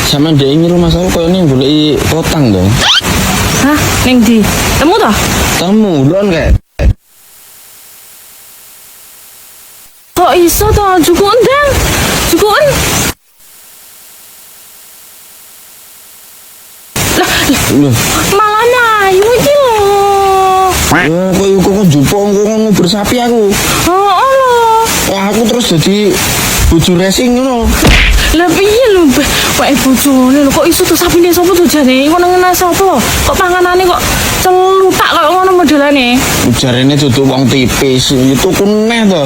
Sama dia ini rumah saya kok ini boleh kotang dong. Hah, neng di temu toh? Temu don kayak. Kok iso toh jukun dang? Jukun? Loh. Malah mayu iki lho. Kok jupong kok bersapi aku. Oh, lho. Wah, aku terus jadi bojo racing ngono. Lah piye lho, wae bojone lho kok iso to sapine sapa to jane? Kok nang sapa? Kok panganane kok celutak kok ngono modelane? Jarene duduk wong tipis, itu kuneh to.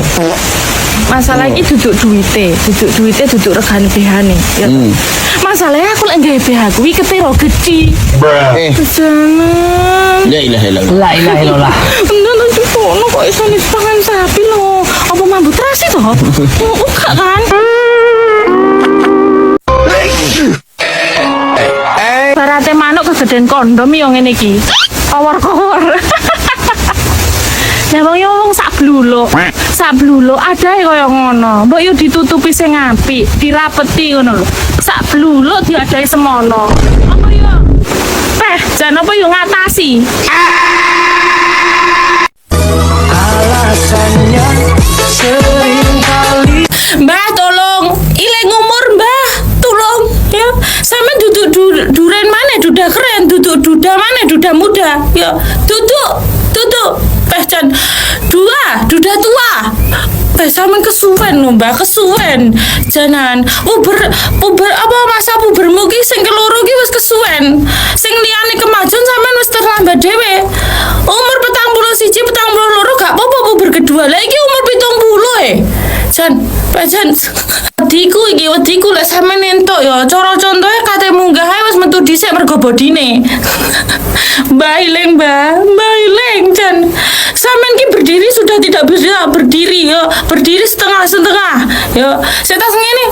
Masalah iki duduk duite duduk regane BH-ne. Ya. Masalahnya aku lek gawe BH kuwi ketero gede. Jangan. La ilaha illallah. La ilaha illallah. Enggak cukup kok iso pangan sapi lho. Apa mambu terasi to? Enggak kan? Barate manuk kegeden kondom yo ngene iki. Kawor-kawor. Lah wong yo wong sak bluluk adae kaya ngono. Mbok yo ditutupi sing apik, dirapeti ngono lho. Sak bluluk diadahi semono. Apa yo? Jan apa yo ngatasi? Alasannya sering kali. Mbah tolong, ileng umur Mbah, tolong ya. Sama duduk duren mana duda keren, duduk duda mana duda muda. Ya, duduk. Jan duda tua. Sama kesuwen lho Mbah, kesuwen. Janan puber apa masa pubermu ki sing keloro ki wis kesuwen. Sing liyane kemajuan sampean wis terlambat dhewe. Umur 41, 42 gak apa-apa puber kedua. Lah iki umur 70 Jan wediku lek sampean entuk ya cara contohe kate munggah ae wis metu dhisik mergo bodine. Mbah Ileng Jan. Sampean ki berdiri sudah tidak bisa berdiri ya. Berdiri setengah. Ya, setas ngene.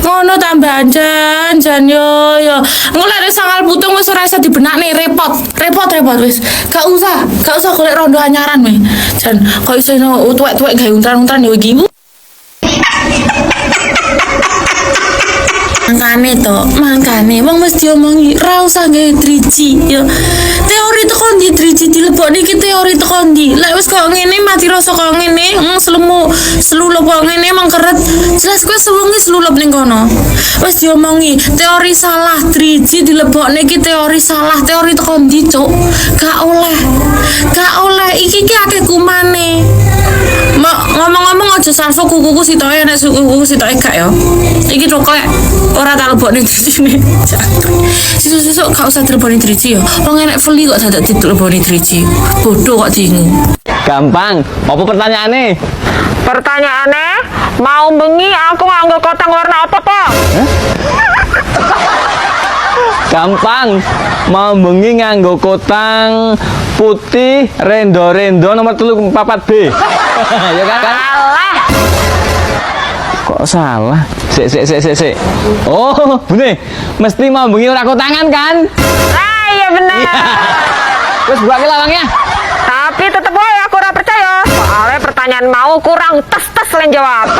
Ngono tambah Jan yo. Engko lek sangal putung wis ora iso dibenakne, repot wis. Gak usah golek rondo anyaran weh. Jan, kok iso tuwek-tuwek gawe untran-untran yo iki. Mangkane wong mesti diomongi ra usah gawe driji ya. Teori teko ndi driji dilebokne iki teori teko ndi? Lek wis kok ngene mati rasa kok ngene, selulup kok ngene mangkeret. Jelas kowe sewengi selulup ning kono. Wis diomongi teori salah driji dilebokne iki teori salah, teori teko ndi, Cuk? Gak oleh. Iki ki akeh kumane. Ngomong-ngomong aja salvo kukuku sitoke nek kukuku sitoke gak ya. Iki rokok ora tak lebokne drijine. Sesuk gak usah dilebokne driji ya. Wong enek veli kok dadak dilebokne driji. Bodoh kok diingu. Gampang. Apa pertanyaane? Pertanyaane, mau bengi aku nganggo kotang warna apa to? Gampang. Mau bengi nganggo kotang putih rendo nomor 34B. Ya kan? Salah. Kok salah? Sik. Oh, bener. Mesti mau bengi ora kotangan kan? Ah, iya bener. Wis buka ke lawangnya. Tapi tetep wae aku ora percaya. Soalnya pertanyaan mau kurang tes lan jawaban.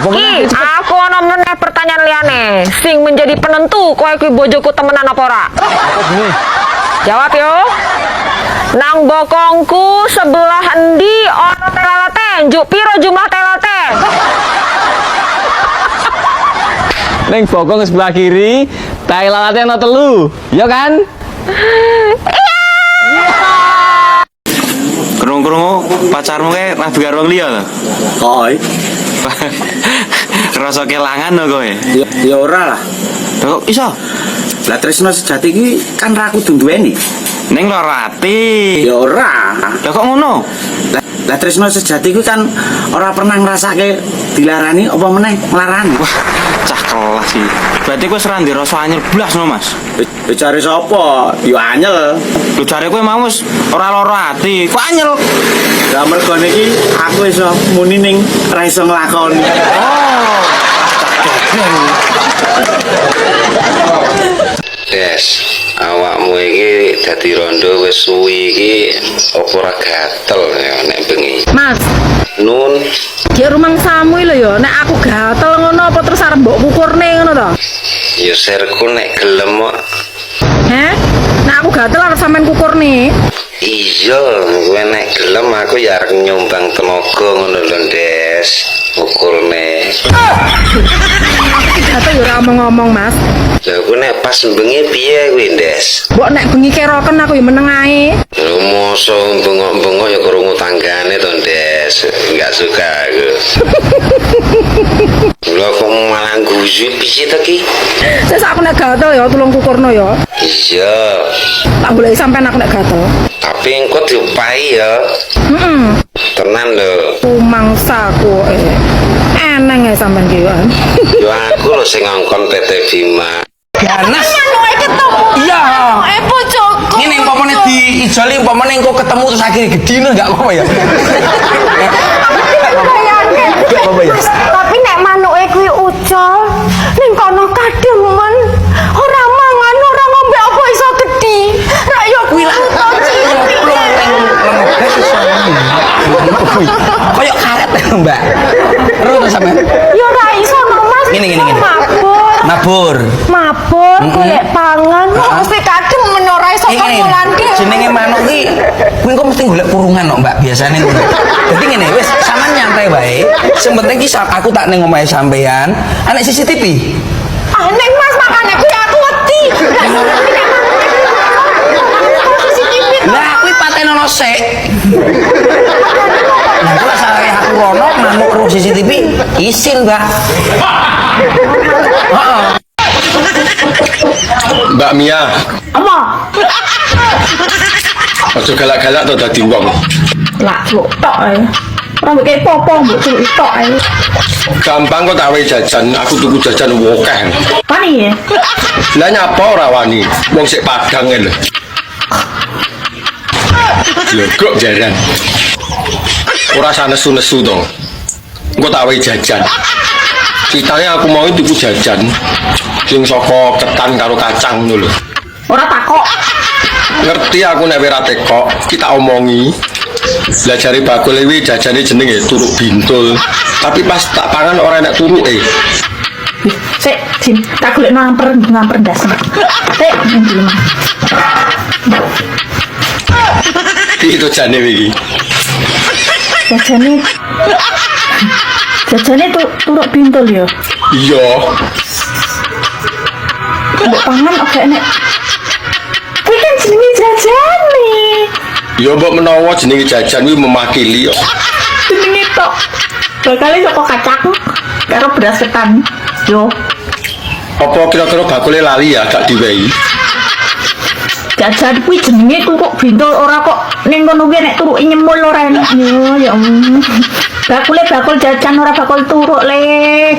Apa meneh? Aku ana meneh pertanyaan liyane sing menjadi penentu kowe kuwi bojoku temenan apa ora? Apa bener? Jawab yo. Nang bokongku sebelah endi ana telate? Njuk piro jumlah telate? Ning bokong sebelah kiri, tai lalate ana 3. Ya kan? Krungu pacarmu kae rabi karo wong liya to? Oi, Rasa kelangan to kowe? ya ora lah. Kok iso? Lah tresno sejati iki kan ra kudu duweni. Ning lara ati. Ya ora. Lah kok ngono? Lah tresno sejati ku kan ora pernah ngrasake dilarani apa meneh nglarani. Wah, cah kelas iki. Berarti kowe ora ndek rasa anyel blas no, Mas. Bicare sapa? Ya anyel. Lho jare kowe mau wis ora lara ati, kok anyel? Lah mergo niki aku iso muni ning ra iso nglakoni. Oh. Yes. awakmu iki dadi rondo wis suwi iki apa ora gatel ya nek bengi. Mas, Nun, dia rumangsamu lho ya, nek aku gatel ngono apa terus arep mbok kukurne ngono to? ya serku nek gelem kok. Heh? Nek aku gatel arep sampean kukurne. Iya, kowe nek gelem aku ya arep nyumbang tenaga ngono lho, Des. Ukurne. Gatel ya ora ngomong, Mas. Lah aku nek pas bengi piye kuwi, Des? Mbok nek bengi keroken aku ya meneng ae. Lho mosok bengok-bengok ya krungu tanggane to, Des. Enggak suka aku. Lho kok malah guyu piye to ki? Sesuk aku nek gatel ya tulung kukurno ya. Iya. Tak boleh sampean aku nek gatel. Tapi engko diupahi ya. Tenan lho. Rumangsaku eneng ya sampean ki. Yo aku lho sing ngongkon Tete Bima. Ganas. ketemu. Iya. Bojoku. Ini umpamane diijoli umpamane engko ketemu terus akhirnya gedine enggak apa-apa ya. Enggak apa-apa ya. Tapi nek manuke kuwi ucul ning kono kademen ora mangan ora ngombe apa iso gedhi. Ra yo kuwi lah Kayak karet ya, Mbak. Terus sampean. yo ra iso no Mas. Gini. Mabur. Mabur golek pangan kok mesti kademen ora iso kemulane. Jenenge manuk ki kuwi kok mesti golek kurungan kok, Mbak, biasane ngono. Dadi ngene, wis sampean nyantai wae. Sing penting ki aku tak ning omahe sampean, ana CCTV. Nek Mas makane kuwi aku wedi. Lah kuwi patenono sik. Lah kok salah aku rono manuk karo CCTV isin, Mbak. Mbak Mia, Apa? aja galak-galak to dadi wong. Lah kok tok ae. Ora mbok popo mbok celuk tok ae. Gampang kok tak wae jajan, aku tuku jajan wokeh. Pani ya? Lah nyapa ora wani, wong sik Padang lho. Legok jaran. Ora sanesu-nesu to. Engko tak wae jajan. Ceritanya aku mau tuku jajan sing saka ketan karo kacang ngono lho. Ora takok. Ngerti aku nek ora teko, kita omongi. Lah jare bakul iki jajane jenenge turuk bintul. Tapi pas tak pangan ora enak turuke. Sik, Jin, tak golek ngamper ndas. Sik, ndi mah. Itu jane iki. Jajane turuk bintul ya. Iya. Mbok pangan oke enek. Kuwi kan jenenge jajane. Ya mbok menawa jenenge jajan kuwi memakili kok. Jenenge tok. Bakale saka kacang karo beras ketan. Yo, Apa kira-kira bakule lali ya gak diwehi? jajan kuwi jenenge turuk bintul ora kok ning kono kuwi nek turuke nyemul ora enak. Yo, ya. Bakule bakul jajan ora bakul turuk le.